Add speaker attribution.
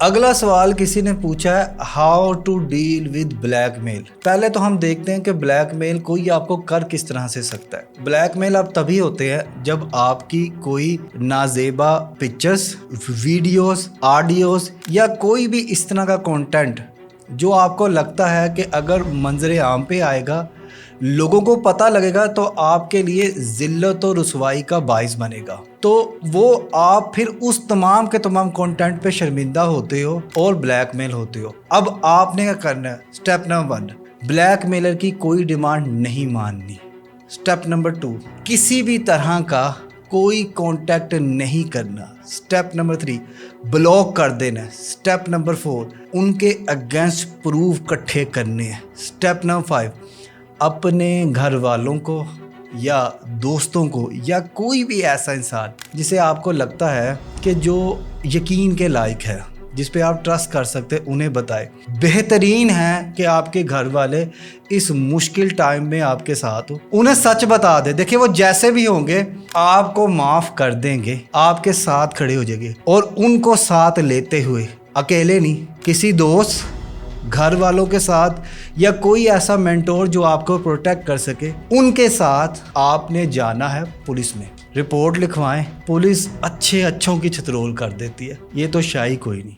Speaker 1: अगला सवाल किसी ने पूछा है, how to deal with blackmail. पहले तो हम देखते हैं कि ब्लैकमेल कोई आपको कर किस तरह से सकता है। ब्लैकमेल अब तभी होते हैं जब आपकी कोई नाजेबा पिक्चर्स, वीडियोस, ऑडियोस या कोई भी इस तरह का कंटेंट जो आपको लगता है कि अगर मंजरे आम पे आएगा, लोगों को पता लगेगा तो आपके लिए जिल्लत और रुसवाई का बाइस बनेगा, तो वो आप फिर उस तमाम के तमाम कंटेंट पे शर्मिंदा होते हो और ब्लैकमेल होते हो। अब आपने क्या करना है? स्टेप नंबर 1, ब्लैकमेलर की कोई डिमांड नहीं माननी। स्टेप नंबर 2, किसी भी तरह का कोई कांटेक्ट नहीं करना। स्टेप नंबर 3, ब्लॉक कर देना। स्टेप नंबर 4, उनके अगेंस्ट प्रूफ इकट्ठे करने हैं। स्टेप नंबर 5, अपने घर वालों को या दोस्तों को या कोई भी ऐसा इंसान जिसे आपको लगता है कि जो यकीन के लायक है, जिस पे आप ट्रस्ट कर सकते हैं, उन्हें बताएं। बेहतरीन है कि आपके घर वाले इस मुश्किल टाइम में आपके साथ हो, उन्हें सच बता दे। देखिए, वो जैसे भी होंगे आपको माफ़ कर देंगे, आपके साथ खड़े हो जाएंगे। और उनको साथ लेते हुए, अकेले नहीं, किसी दोस्त, घर वालों के साथ या कोई ऐसा मेंटोर जो आपको प्रोटेक्ट कर सके, उनके साथ आपने जाना है पुलिस में। रिपोर्ट लिखवाएं, पुलिस अच्छे अच्छों की छतरोल कर देती है, ये तो शाही कोई नहीं।